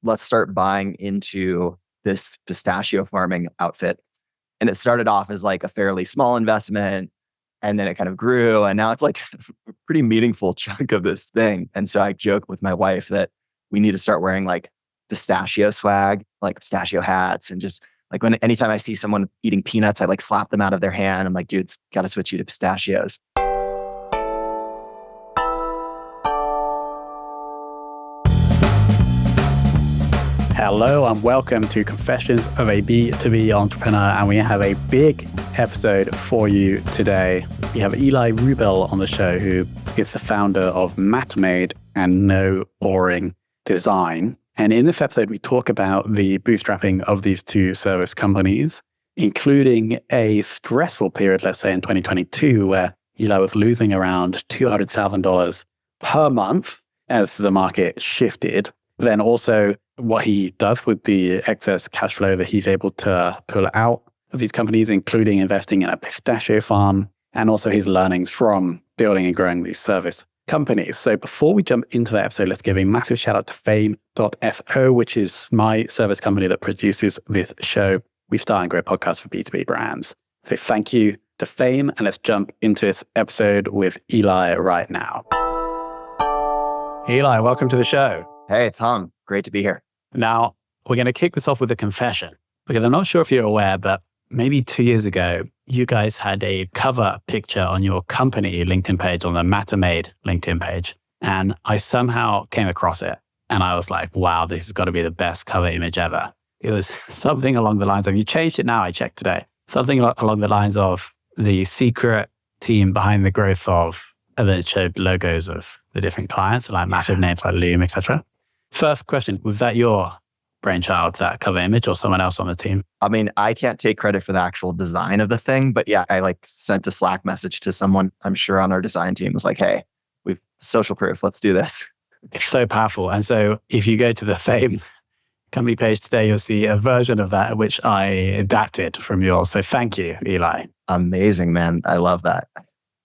let's start buying into this pistachio farming outfit. And it started off as like a fairly small investment. And then it kind of grew. And now it's like a pretty meaningful chunk of this thing. And so I joke with my wife that we need to start wearing like pistachio swag, like pistachio hats. And just like anytime I see someone eating peanuts, I like slap them out of their hand. I'm like, dude, it's got to switch you to pistachios. Hello and welcome to Confessions of a B2B Entrepreneur, and we have a big episode for you today. We have Eli Rubel on the show, who is the founder of MatMade and NoBoringDesign. And in this episode, we talk about the bootstrapping of these two service companies, including a stressful period, let's say in 2022, where Eli was losing around $200,000 per month as the market shifted. Then also what he does with the excess cash flow that he's able to pull out of these companies, including investing in a pistachio farm, and also his learnings from building and growing these service companies. So before we jump into that episode, let's give a massive shout out to Fame.fo, which is my service company that produces this show. We start and grow podcasts for B2B brands. So thank you to Fame, and let's jump into this episode with Eli right now. Eli, welcome to the show. Hey, Tom. Great to be here. Now, we're going to kick this off with a confession, because I'm not sure if you're aware, but maybe 2 years ago, you guys had a cover picture on your company LinkedIn page, on the MatMade LinkedIn page. And I somehow came across it. And I was like, wow, this has got to be the best cover image ever. It was something along the lines of, you changed it now, I checked today, something along the lines of the secret team behind the growth of, and then it showed logos of the different clients, like massive names like Loom, etc. First question, was that your brainchild, that cover image, or someone else on the team? I mean, I can't take credit for the actual design of the thing, but yeah, I like sent a Slack message to someone, I'm sure on our design team, was like, hey, we've social proof, let's do this. It's so powerful. And so if you go to the Fame company page today, you'll see a version of that, which I adapted from yours. So thank you, Eli. Amazing, man. I love that.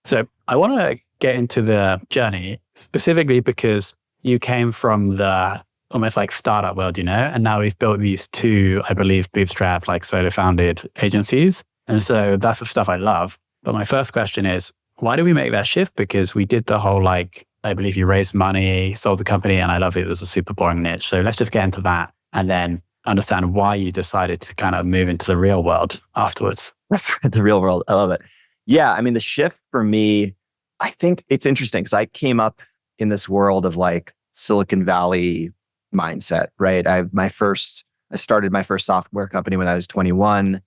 So I want to get into the journey specifically because you came from the almost like startup world, and now we've built these two, I believe, bootstrap, like solo founded agencies. And so that's the stuff I love. But my first question is, why did we make that shift? Because we did the whole, like, I believe you raised money, sold the company, and I love it. It was a super boring niche. So let's just get into that and then understand why you decided to kind of move into the real world afterwards. That's right, the real world. I love it. Yeah, I mean, the shift for me, I think it's interesting because I came up in this world of like Silicon Valley mindset, right? I started my first software company when I was 21,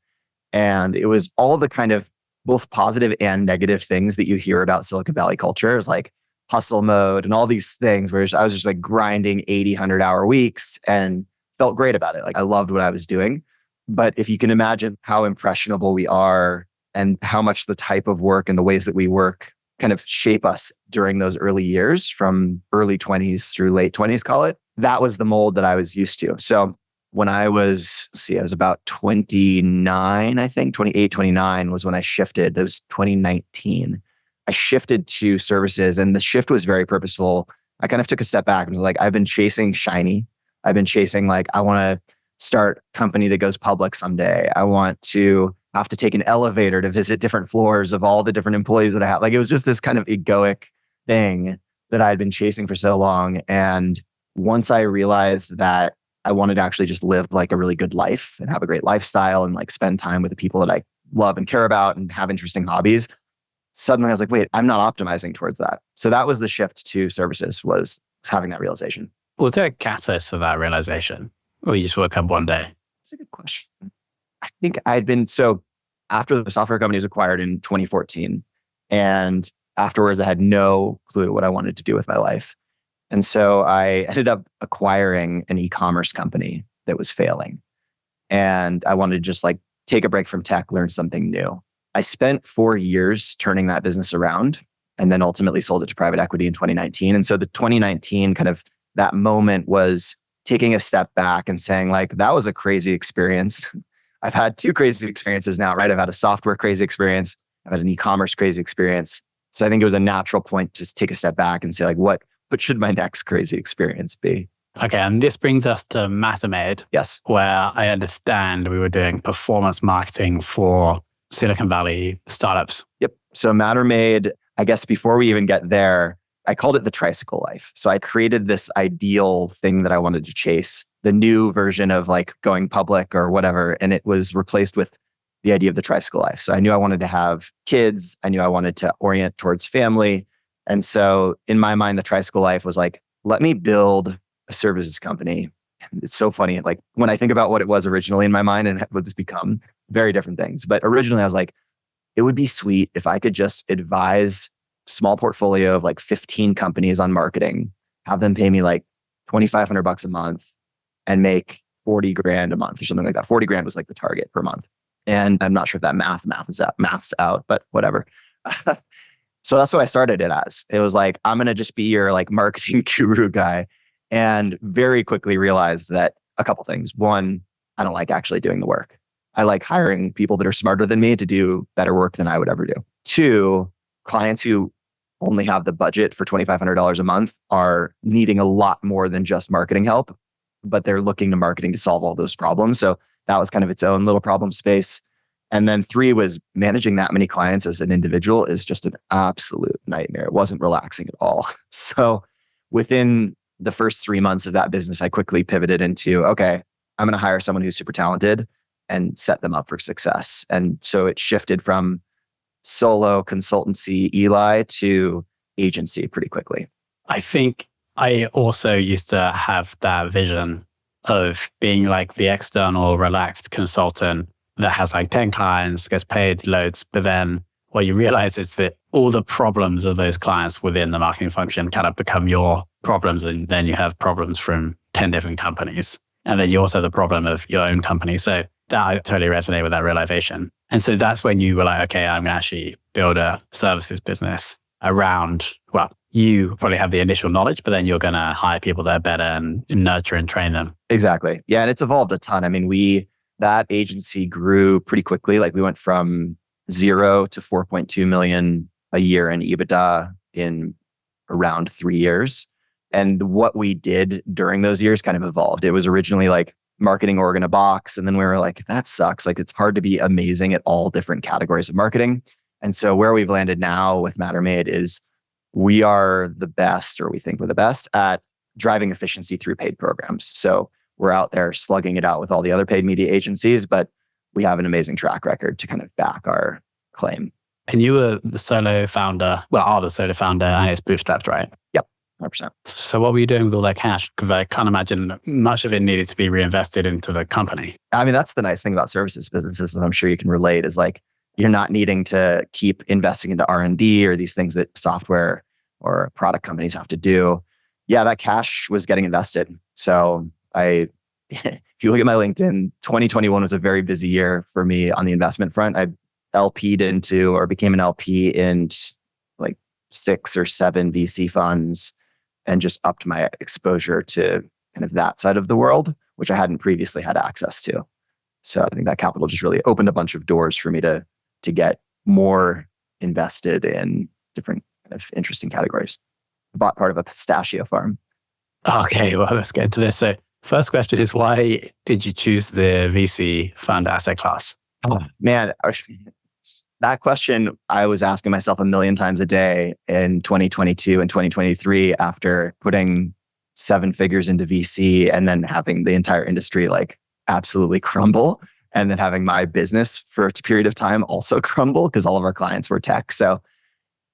and it was all the kind of both positive and negative things that you hear about Silicon Valley culture. It was like hustle mode and all these things where I was just like grinding 80, 100-hour weeks and felt great about it. Like I loved what I was doing. But if you can imagine how impressionable we are and how much the type of work and the ways that we work kind of shape us during those early years, from early 20s through late 20s, call it. That was the mold that I was used to. So when I was about 29, I think 28, 29 was when I shifted. That was 2019. I shifted to services, and the shift was very purposeful. I kind of took a step back and was like, I've been chasing shiny. I've been chasing like, I want to start a company that goes public someday. I want to have to take an elevator to visit different floors of all the different employees that I have. Like it was just this kind of egoic thing that I had been chasing for so long. And once I realized that I wanted to actually just live like a really good life and have a great lifestyle and like spend time with the people that I love and care about and have interesting hobbies, suddenly I was like, wait, I'm not optimizing towards that. So that was the shift to services, was having that realization. Was there a catalyst for that realization? Or you just woke up one day? That's a good question. I think after the software company was acquired in 2014, and afterwards I had no clue what I wanted to do with my life. And so I ended up acquiring an e-commerce company that was failing. And I wanted to just like take a break from tech, learn something new. I spent 4 years turning that business around and then ultimately sold it to private equity in 2019. And so the 2019 kind of that moment was taking a step back and saying like, that was a crazy experience. I've had two crazy experiences now, right? I've had a software crazy experience. I've had an e-commerce crazy experience. So I think it was a natural point to take a step back and say like, what should my next crazy experience be? Okay, and this brings us to Mattermade, Yes. where I understand we were doing performance marketing for Silicon Valley startups. Yep. So Mattermade, I guess before we even get there, I called it the tricycle life. So I created this ideal thing that I wanted to chase, the new version of like going public or whatever. And it was replaced with the idea of the tricycle life. So I knew I wanted to have kids. I knew I wanted to orient towards family. And so in my mind, the tricycle life was like, let me build a services company. It's so funny. Like when I think about what it was originally in my mind and what it's become, very different things. But originally I was like, it would be sweet if I could just advise small portfolio of like 15 companies on marketing, have them pay me like $2,500 a month and make 40 grand a month or something like that. 40 grand was like the target per month. And I'm not sure if that math's out, but whatever. So that's what I started it as. It was like, I'm going to just be your like marketing guru guy, and very quickly realized that a couple things. One, I don't like actually doing the work. I like hiring people that are smarter than me to do better work than I would ever do. Two, clients who only have the budget for $2,500 a month are needing a lot more than just marketing help, but they're looking to marketing to solve all those problems. So that was kind of its own little problem space. And then three was managing that many clients as an individual is just an absolute nightmare. It wasn't relaxing at all. So within the first 3 months of that business, I quickly pivoted into, okay, I'm going to hire someone who's super talented and set them up for success. And so it shifted from solo consultancy Eli to agency pretty quickly. I think I also used to have that vision of being like the external relaxed consultant that has like 10 clients, gets paid loads, but then what you realize is that all the problems of those clients within the marketing function kind of become your problems. And then you have problems from 10 different companies. And then you also have the problem of your own company. So that I totally resonate with that realization. And so that's when you were like, okay, I'm going to actually build a services business around, well, you probably have the initial knowledge, but then you're going to hire people that are better and nurture and train them. Exactly. Yeah. And it's evolved a ton. I mean, that agency grew pretty quickly. Like we went from 0 to 4.2 million a year in EBITDA in around 3 years. And what we did during those years kind of evolved. It was originally like marketing org in a box. And then we were like, that sucks. Like it's hard to be amazing at all different categories of marketing. And so where we've landed now with Mattermade is we are the best, or we think we're the best at driving efficiency through paid programs. So we're out there slugging it out with all the other paid media agencies, but we have an amazing track record to kind of back our claim. And you were the solo founder, are the solo founder, and it's bootstrapped, right? Yep, 100%. So what were you doing with all that cash? Because I can't imagine much of it needed to be reinvested into the company. I mean, that's the nice thing about services businesses, and I'm sure you can relate, is like you're not needing to keep investing into R&D or these things that software or product companies have to do. Yeah, that cash was getting invested. So if you look at my LinkedIn, 2021 was a very busy year for me on the investment front. I LP'd into or became an LP in like 6 or 7 VC funds and just upped my exposure to kind of that side of the world, which I hadn't previously had access to. So I think that capital just really opened a bunch of doors for me to get more invested in different kind of interesting categories. I bought part of a pistachio farm. Okay, well, let's get into this. So first question is, why did you choose the VC fund asset class? Oh, man, that question I was asking myself a million times a day in 2022 and 2023 after putting 7 figures into VC and then having the entire industry like absolutely crumble, and then having my business for a period of time also crumble because all of our clients were tech. So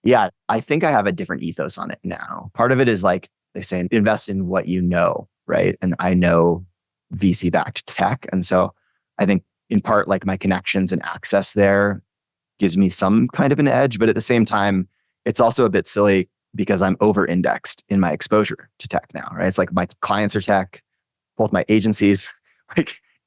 yeah, I think I have a different ethos on it now. Part of it is like they say, invest in what you know, right? And I know VC-backed tech. And so I think in part, like my connections and access there gives me some kind of an edge. But at the same time, it's also a bit silly because I'm over-indexed in my exposure to tech now, right? It's like my clients are tech, both my agencies,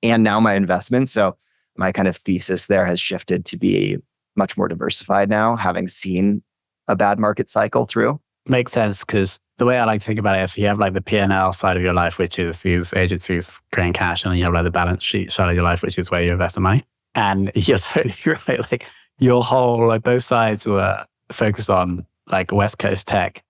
and now my investments. So my kind of thesis there has shifted to be much more diversified now, having seen a bad market cycle through. Makes sense, because the way I like to think about it is you have like the P&L side of your life, which is these agencies creating cash, and then you have like the balance sheet side of your life, which is where you invest the money. And you're totally right, like your whole, like both sides were focused on like West Coast tech,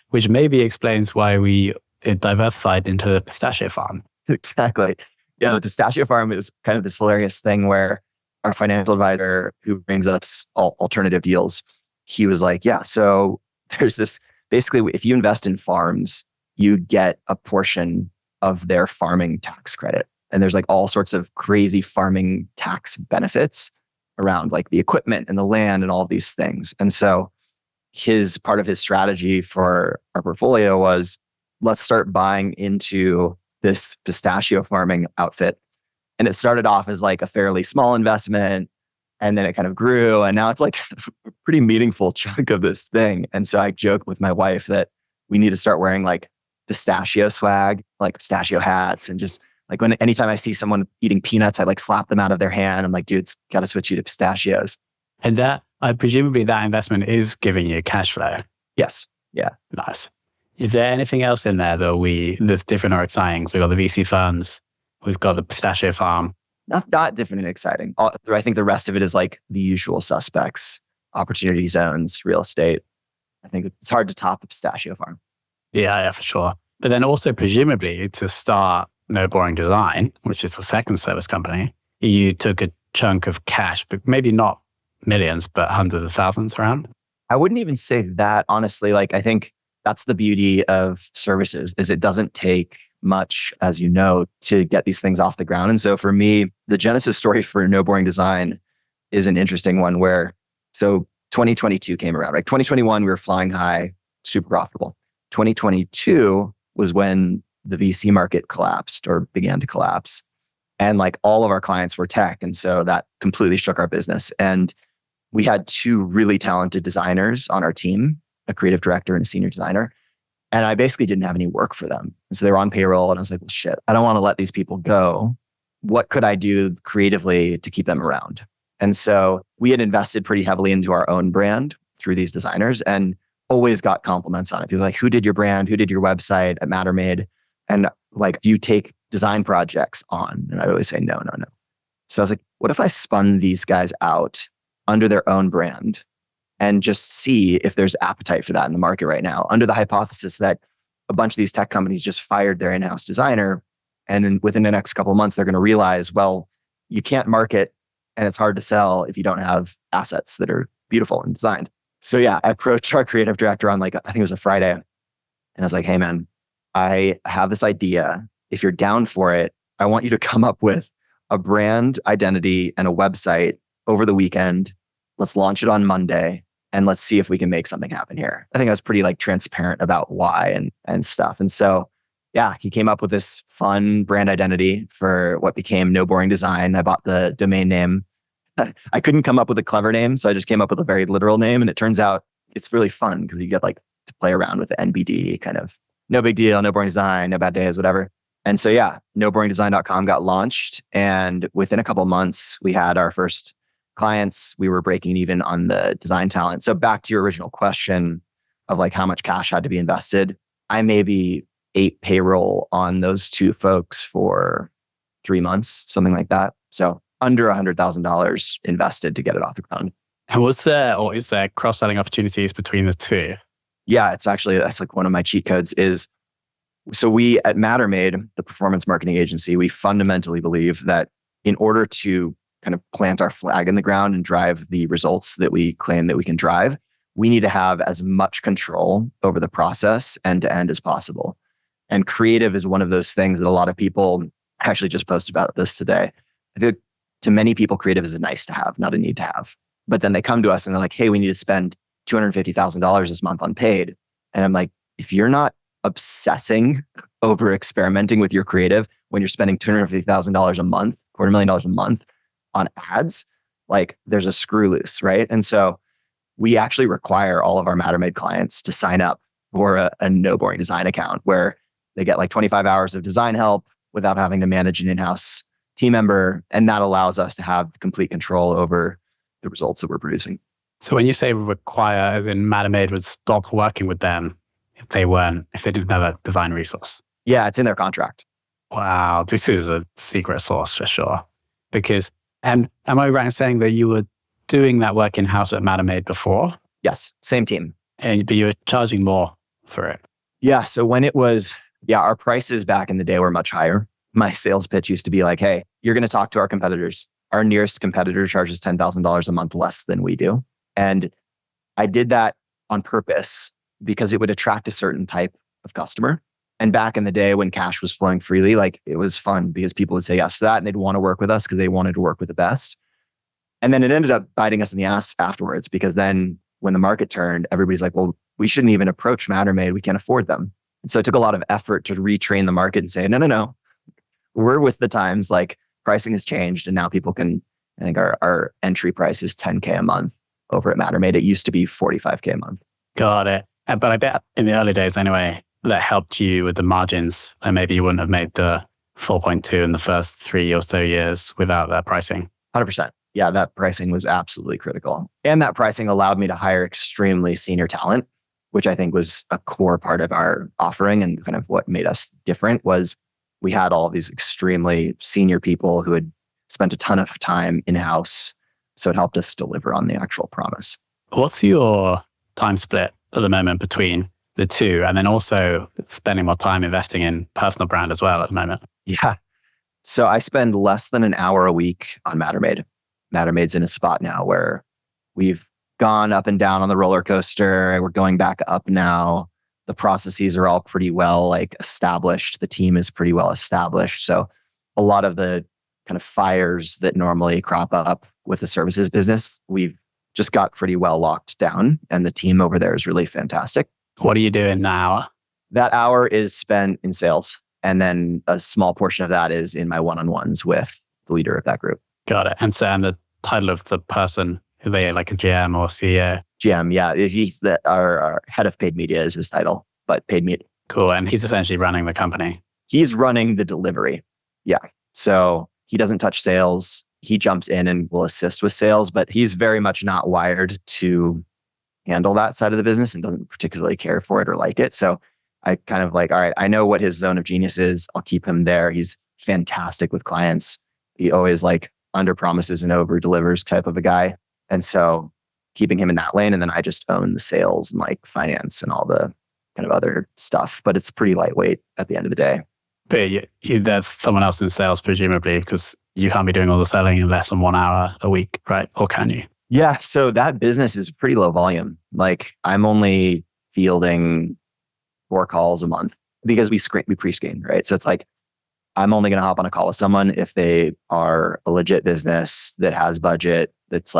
which maybe explains why we it diversified into the pistachio farm. Exactly. Yeah, the pistachio farm is kind of this hilarious thing where our financial advisor who brings us alternative deals, he was like, yeah, so there's this, basically, if you invest in farms, you get a portion of their farming tax credit. And there's like all sorts of crazy farming tax benefits around like the equipment and the land and all of these things. And so part of his strategy for our portfolio was, let's start buying into this pistachio farming outfit. And it started off as like a fairly small investment, and then it kind of grew, and now it's like a pretty meaningful chunk of this thing. And so I joke with my wife that we need to start wearing like pistachio swag, like pistachio hats, and just like anytime I see someone eating peanuts, I like slap them out of their hand. I'm like, dude, it's got to switch you to pistachios. And that, presumably that investment is giving you cash flow. Yes. Yeah. Nice. Is there anything else in there that's different or exciting? So we've got the VC funds, we've got the pistachio farm. Not different and exciting. I think the rest of it is like the usual suspects, opportunity zones, real estate. I think it's hard to top the pistachio farm. Yeah, for sure. But then also presumably to start NoBoringDesign, which is the second service company, you took a chunk of cash, but maybe not millions, but hundreds of thousands around. I wouldn't even say that, honestly. Like, I think that's the beauty of services, is it doesn't take much, as you know, to get these things off the ground. And so for me, the genesis story for NoBoringDesign is an interesting one where, so 2022 came around, right? 2021, we were flying high, super profitable. 2022 was when the VC market collapsed or began to collapse. And like all of our clients were tech. And so that completely shook our business. And we had two really talented designers on our team, a creative director and a senior designer. And I basically didn't have any work for them. And so they were on payroll. And I was like, well, shit, I don't want to let these people go. What could I do creatively to keep them around? And so we had invested pretty heavily into our own brand through these designers and always got compliments on it. People were like, who did your brand? Who did your website at Mattermade? And like, do you take design projects on? And I'd always say, no. So I was like, what if I spun these guys out under their own brand and just see if there's appetite for that in the market right now, under the hypothesis that a bunch of these tech companies just fired their in-house designer. And within the next couple of months, they're going to realize, well, you can't market and it's hard to sell if you don't have assets that are beautiful and designed. So yeah, I approached our creative director on like, I think it was a Friday. And I was like, hey man, I have this idea. If you're down for it, I want you to come up with a brand identity and a website over the weekend. Let's launch it on Monday and let's see if we can make something happen here. I think I was pretty like transparent about why and stuff. And so, yeah, he came up with this fun brand identity for what became NoBoringDesign. I bought the domain name. I couldn't come up with a clever name, so I just came up with a very literal name. And it turns out it's really fun because you get like to play around with the NBD kind of, no big deal, NoBoringDesign, no bad days, whatever. And so, yeah, NoBoringDesign.com got launched. And within a couple of months, we had our first clients. We were breaking even on the design talent. So back to your original question of like how much cash had to be invested, I maybe ate payroll on those two folks for 3 months, something like that. So under $100,000 invested to get it off the ground. And was there or is there cross-selling opportunities between the two? Yeah, that's like one of my cheat codes is, so we at Mattermade, the performance marketing agency, we fundamentally believe that in order to kind of plant our flag in the ground and drive the results that we claim that we can drive, we need to have as much control over the process end to end as possible. And creative is one of those things that a lot of people actually just posted about this today. I think to many people, creative is a nice to have, not a need to have. But then they come to us and they're like, hey, we need to spend $250,000 this month on paid. And I'm like, if you're not obsessing over experimenting with your creative when you're spending $250,000 a month, $250,000 a month on ads, like there's a screw loose, right? And so we actually require all of our Mattermade clients to sign up for a NoBoringDesign account where they get like 25 hours of design help without having to manage an in-house team member. And that allows us to have complete control over the results that we're producing. So when you say require, as in Mattermade would stop working with them if they didn't have a design resource? Yeah, it's in their contract. Wow, this is a secret sauce for sure. Because, and am I right in saying that you were doing that work in-house at Mattermade before? Yes, same team. But you were charging more for it? Yeah, so when it was Yeah, our prices back in the day were much higher. My sales pitch used to be like, hey, you're going to talk to our competitors. Our nearest competitor charges $10,000 a month less than we do. And I did that on purpose because it would attract a certain type of customer. And back in the day when cash was flowing freely, like it was fun because people would say yes to that and they'd want to work with us because they wanted to work with the best. And then it ended up biting us in the ass afterwards because then when the market turned, everybody's like, well, we shouldn't even approach Mattermade. We can't afford them. And so it took a lot of effort to retrain the market and say, no, we're with the times. Like pricing has changed and now people can, I think our entry price is 10K a month over at Mattermade. It used to be 45K a month. Got it. But I bet in the early days anyway, that helped you with the margins. And maybe you wouldn't have made the 4.2 in the first 3 or so years without that pricing. 100%. Yeah, that pricing was absolutely critical. And that pricing allowed me to hire extremely senior talent, which I think was a core part of our offering and kind of what made us different was we had all of these extremely senior people who had spent a ton of time in-house. So it helped us deliver on the actual promise. What's your time split at the moment between the two? And then also spending more time investing in personal brand as well at the moment? Yeah. So I spend less than an hour a week on Mattermade. Mattermade's in a spot now where we've gone up and down on the roller coaster. We're going back up now. The processes are all pretty well established. The team is pretty well established. So a lot of the kind of fires that normally crop up with the services business, we've just got pretty well locked down. And the team over there is really fantastic. What are you doing now? That hour is spent in sales. And then a small portion of that is in my one-on-ones with the leader of that group. Got it. And the title of the person, are they like a GM or CEO? GM, yeah. He's our head of paid media is his title, but paid media. Cool. And he's essentially running the company. He's running the delivery. Yeah. So he doesn't touch sales. He jumps in and will assist with sales, but he's very much not wired to handle that side of the business and doesn't particularly care for it or like it. So I kind of all right, I know what his zone of genius is. I'll keep him there. He's fantastic with clients. He always under promises and over delivers type of a guy. And so keeping him in that lane. And then I just own the sales and finance and all the kind of other stuff, but it's pretty lightweight at the end of the day. But there's someone else in sales, presumably, because you can't be doing all the selling in less than 1 hour a week, right? Or can you? Yeah. So that business is pretty low volume. I'm only fielding 4 calls a month because we pre-screen, right? So it's I'm only going to hop on a call with someone if they are a legit business that has budget, that's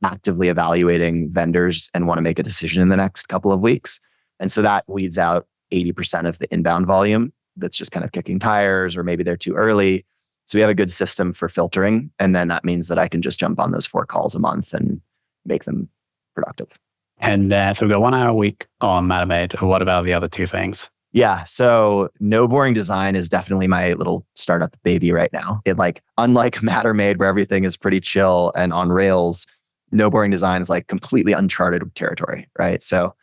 actively evaluating vendors and want to make a decision in the next couple of weeks. And so that weeds out 80% of the inbound volume that's just kind of kicking tires or maybe they're too early. So we have a good system for filtering. And then that means that I can just jump on those 4 calls a month and make them productive. And so we've got 1 hour a week on Mattermade. What about the other 2 things? Yeah. So NoBoringDesign is definitely my little startup baby right now. It unlike Mattermade where everything is pretty chill and on rails, NoBoringDesign is completely uncharted territory, right? So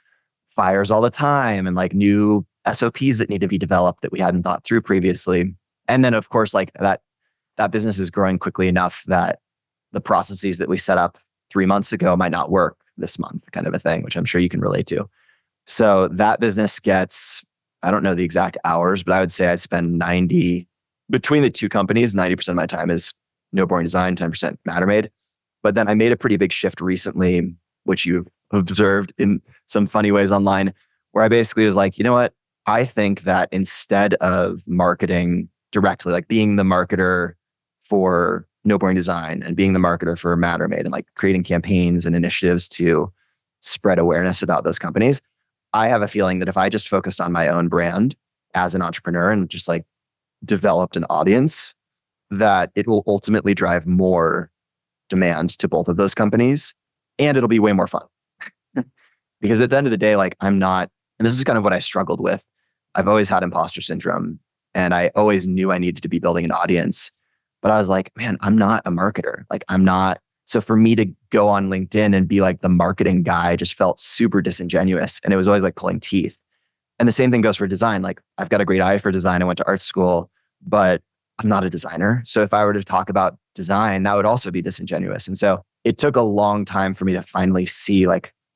fires all the time and new SOPs that need to be developed that we hadn't thought through previously. And then of course, that business is growing quickly enough that the processes that we set up 3 months ago might not work this month, kind of a thing, which I'm sure you can relate to. So that business gets, I don't know the exact hours, but I would say I'd spend between the 2 companies, 90% of my time is NoBoringDesign, 10% Mattermade. But then I made a pretty big shift recently, which you've observed in some funny ways online, where I basically was you know what? I think that instead of marketing directly, being the marketer for NoBoringDesign and being the marketer for Mattermade and creating campaigns and initiatives to spread awareness about those companies, I have a feeling that if I just focused on my own brand as an entrepreneur and just developed an audience, that it will ultimately drive more demand to both of those companies and it'll be way more fun. Because at the end of the day, I'm not, and this is kind of what I struggled with. I've always had imposter syndrome and I always knew I needed to be building an audience, but I was man, I'm not a marketer. I'm not. So for me to go on LinkedIn and be the marketing guy just felt super disingenuous. And it was always pulling teeth. And the same thing goes for design. I've got a great eye for design. I went to art school, but I'm not a designer. So if I were to talk about design, that would also be disingenuous. And so it took a long time for me to finally see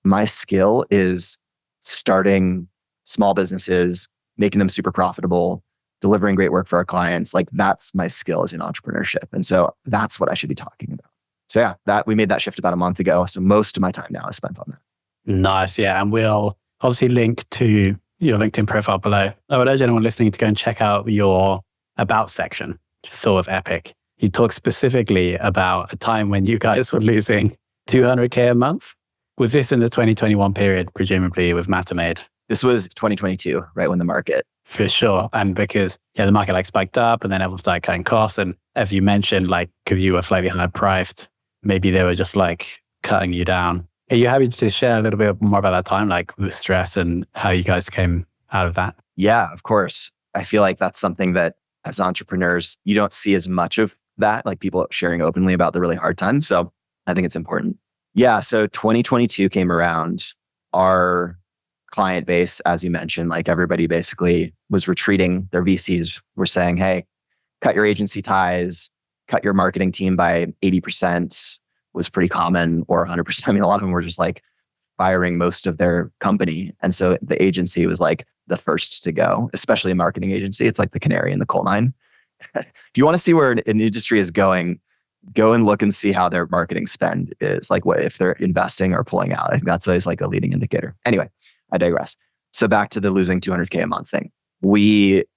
my skill is starting small businesses, making them super profitable, delivering great work for our clients. Like that's my skill as in entrepreneurship. And so that's what I should be talking about. So yeah, that we made that shift about a month ago. So most of my time now is spent on that. Nice. Yeah. And we'll obviously link to your LinkedIn profile below. I would urge anyone listening to go and check out your about section, full of epic. You talk specifically about a time when you guys were losing 200K a month. Was this in the 2021 period, presumably with Mattermade? This was 2022, right when the market. For sure. And because the market like spiked up and then everyone started cutting costs. And as you mentioned, like, because you were slightly higher priced, maybe they were just like cutting you down. Are you happy to share a little bit more about that time, like the stress and how you guys came out of that? Yeah, of course. I feel like that's something that as entrepreneurs, you don't see as much of that, like people sharing openly about the really hard times. So I think it's important. Yeah. So 2022 came around. Our client base, as you mentioned, like everybody basically was retreating. Their VCs were saying, hey, cut your agency ties, cut your marketing team by 80% was pretty common, or 100%. I mean, a lot of them were just like firing most of their company. And so the agency was like the first to go, especially a marketing agency. It's like the canary in the coal mine. If you want to see where an industry is going, go and look and see how their marketing spend is, like what if they're investing or pulling out. I think that's always like a leading indicator. Anyway, I digress. So back to the losing 200K a month thing.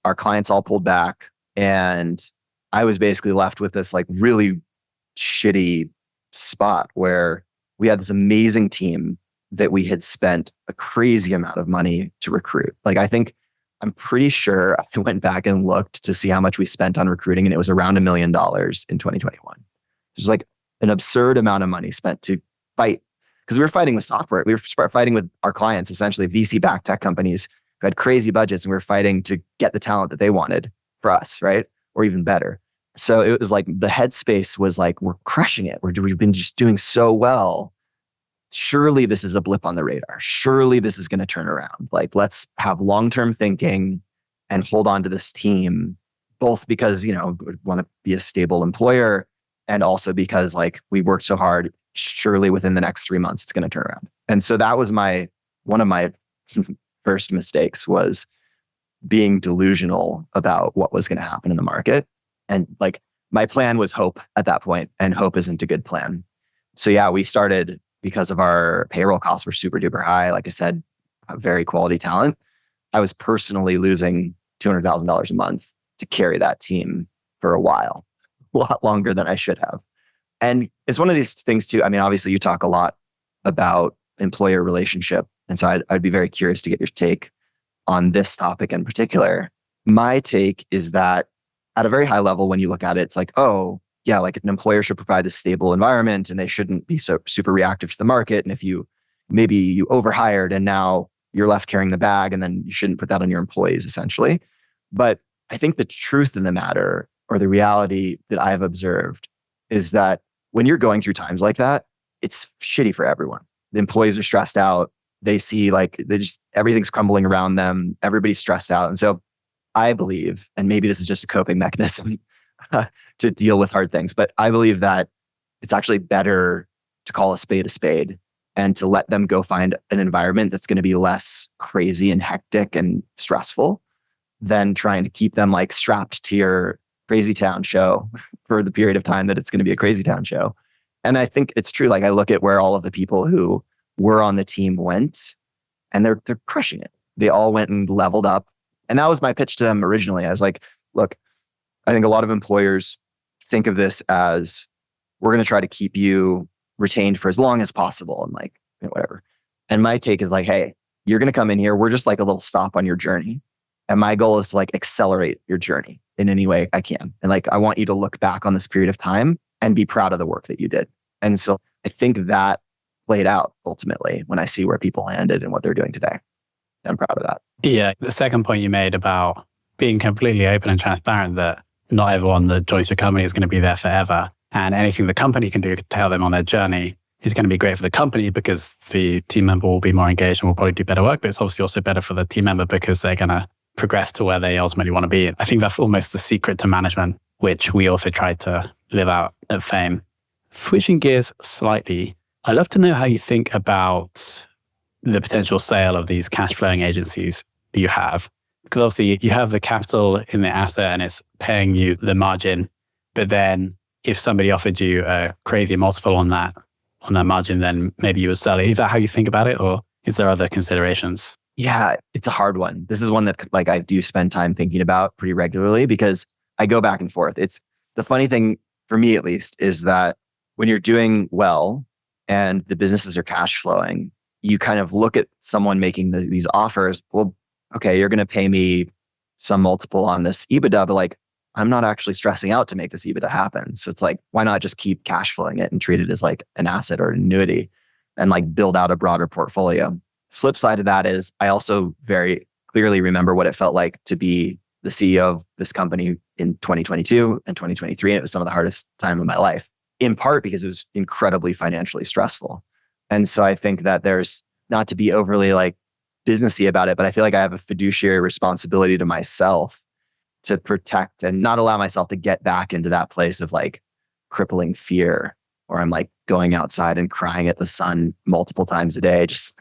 Our clients all pulled back, and I was basically left with this like really shitty spot where we had this amazing team that we had spent a crazy amount of money to recruit. Like I'm pretty sure I went back and looked to see how much we spent on recruiting, and it was around $1 million in 2021. There's like an absurd amount of money spent to fight, because we were fighting with software. We were fighting with our clients, essentially VC-backed tech companies who had crazy budgets, and we were fighting to get the talent that they wanted for us, right? Or even better. So it was like the headspace was like, we're crushing it. We've been just doing so well. Surely this is a blip on the radar. Surely this is going to turn around. Like, let's have long-term thinking and hold on to this team, both because, we want to be a stable employer, and also because like we worked so hard. Surely within the next 3 months, it's going to turn around. And so that was one of my first mistakes, was being delusional about what was going to happen in the market. And like my plan was hope at that point, and hope isn't a good plan. So yeah, we started, because of our payroll costs were super duper high. Like I said, very quality talent. I was personally losing $200,000 a month to carry that team for a while, a lot longer than I should have. And it's one of these things too. I mean, obviously you talk a lot about employer relationship. And so I'd be very curious to get your take on this topic in particular. My take is that at a very high level, when you look at it, it's like, oh, yeah, like an employer should provide a stable environment, and they shouldn't be so super reactive to the market. And if maybe you overhired and now you're left carrying the bag, and then you shouldn't put that on your employees, essentially. But I think the truth in the matter, or the reality that I've observed, is that when you're going through times like that, it's shitty for everyone. The employees are stressed out. They see everything's crumbling around them. Everybody's stressed out. And so I believe, and maybe this is just a coping mechanism to deal with hard things, but I believe that it's actually better to call a spade and to let them go find an environment that's going to be less crazy and hectic and stressful than trying to keep them like strapped to your crazy town show for the period of time that it's going to be a crazy town show. And I think it's true. Like I look at where all of the people who were on the team went, and they're crushing it. They all went and leveled up. And that was my pitch to them originally. I was like, look, I think a lot of employers think of this as, we're going to try to keep you retained for as long as possible, and like, whatever. And my take is like, hey, you're going to come in here. We're just like a little stop on your journey. And my goal is to like accelerate your journey in any way I can. And like, I want you to look back on this period of time and be proud of the work that you did. And so I think that played out ultimately when I see where people landed and what they're doing today. I'm proud of that. Yeah. The second point you made about being completely open and transparent, that not everyone that joins your company is going to be there forever. And anything the company can do to help them on their journey is going to be great for the company, because the team member will be more engaged and will probably do better work. But it's obviously also better for the team member because they're going to progress to where they ultimately want to be. I think that's almost the secret to management, which we also try to live out at Fame. Switching gears slightly, I'd love to know how you think about the potential sale of these cash flowing agencies you have. Because obviously you have the capital in the asset and it's paying you the margin. But then if somebody offered you a crazy multiple on that margin, then maybe you would sell it. Is that how you think about it? Or is there other considerations? Yeah, it's a hard one. This is one that like I do spend time thinking about pretty regularly because I go back and forth. It's the funny thing for me, at least, is that when you're doing well and the businesses are cash flowing, you kind of look at someone making these offers. Well, okay, you're going to pay me some multiple on this EBITDA, but like I'm not actually stressing out to make this EBITDA happen. So it's like, why not just keep cash flowing it and treat it as like an asset or an annuity and like build out a broader portfolio? Flip side of that is I also very clearly remember what it felt like to be the CEO of this company in 2022 and 2023. And it was some of the hardest time of my life, in part because it was incredibly financially stressful. And so I think that there's not to be overly like businessy about it, but I feel like I have a fiduciary responsibility to myself to protect and not allow myself to get back into that place of like crippling fear, or I'm like going outside and crying at the sun multiple times a day. Just,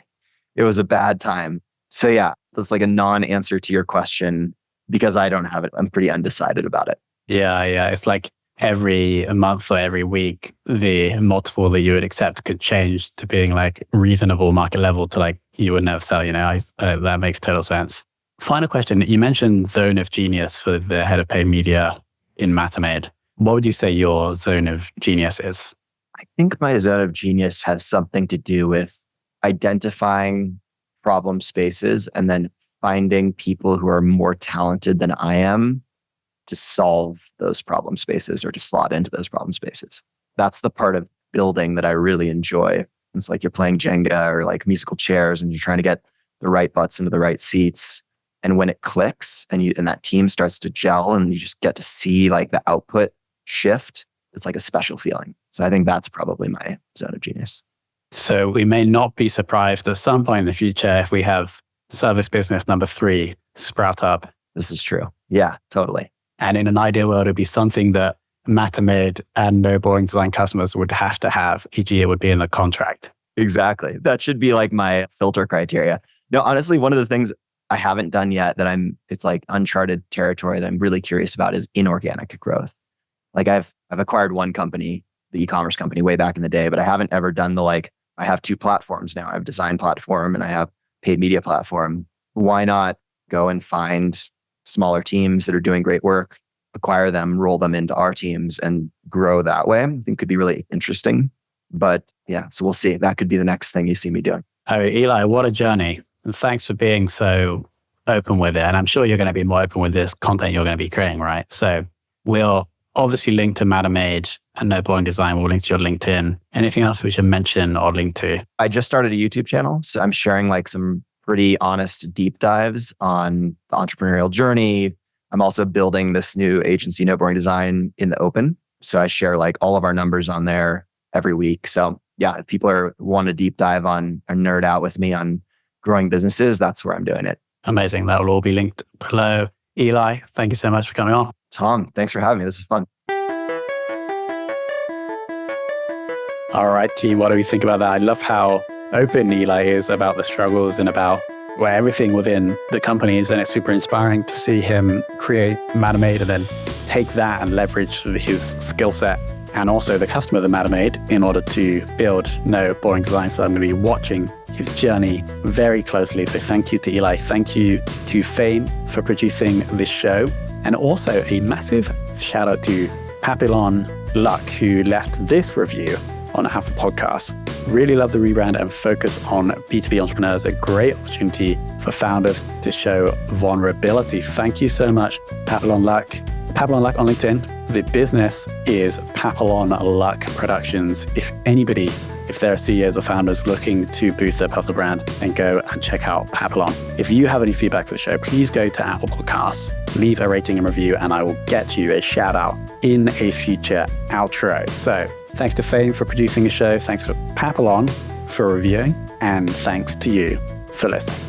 it was a bad time. So yeah, that's like a non-answer to your question because I don't have it. I'm pretty undecided about it. Yeah. It's like every month or every week, the multiple that you would accept could change to being like reasonable market level to like you would never sell, that makes total sense. Final question. You mentioned zone of genius for the head of paid media in Matamade. What would you say your zone of genius is? I think my zone of genius has something to do with identifying problem spaces and then finding people who are more talented than I am to solve those problem spaces or to slot into those problem spaces. That's the part of building that I really enjoy. It's like you're playing Jenga or like musical chairs and you're trying to get the right butts into the right seats. And when it clicks and that team starts to gel and you just get to see like the output shift, it's like a special feeling. So I think that's probably my zone of genius. So we may not be surprised at some point in the future if we have service business number 3 sprout up. This is true. Yeah, totally. And in an ideal world, it'd be something that Matamade and NoBoringDesign customers would have to have, e.g. it would be in the contract. Exactly. That should be like my filter criteria. No, honestly, one of the things I haven't done yet that it's like uncharted territory that I'm really curious about is inorganic growth. Like I've acquired one company, the e-commerce company way back in the day, but I haven't ever done I have 2 platforms now. I have design platform and I have paid media platform. Why not go and find smaller teams that are doing great work, acquire them, roll them into our teams and grow that way? I think could be really interesting. But yeah, so we'll see. That could be the next thing you see me doing. Oh, Eli, what a journey. And thanks for being so open with it. And I'm sure you're going to be more open with this content you're going to be creating, right? So we'll obviously link to Matamade and NoBoringDesign. We'll link to your LinkedIn. Anything else we should mention or link to? I just started a YouTube channel. So I'm sharing like some pretty honest deep dives on the entrepreneurial journey. I'm also building this new agency, NoBoringDesign, in the open. So I share like all of our numbers on there every week. So yeah, if people want to deep dive on or nerd out with me on growing businesses, that's where I'm doing it. Amazing. That will all be linked below. Eli, thank you so much for coming on. Tom, thanks for having me. This is fun. All right, team, what do we think about that? I love how open Eli is about the struggles and about where everything within the company is. And it's super inspiring to see him create Matamade and then take that and leverage his skill set and also the customer that Matamade in order to build NoBoringDesign. So I'm going to be watching his journey very closely. So thank you to Eli. Thank you to Fame for producing this show. And also a massive shout out to Papillon Luck, who left this review on Apple Podcasts. Really love the rebrand and focus on B2B entrepreneurs. A great opportunity for founders to show vulnerability. Thank you so much, Papillon Luck. Papillon Luck on LinkedIn. The business is Papillon Luck Productions. If there are CEOs or founders looking to boost their personal brand, then go and check out Papillon. If you have any feedback for the show, please go to Apple Podcasts, leave a rating and review, and I will get you a shout out in a future outro. So thanks to Fame for producing the show. Thanks to Papillon for reviewing. And thanks to you for listening.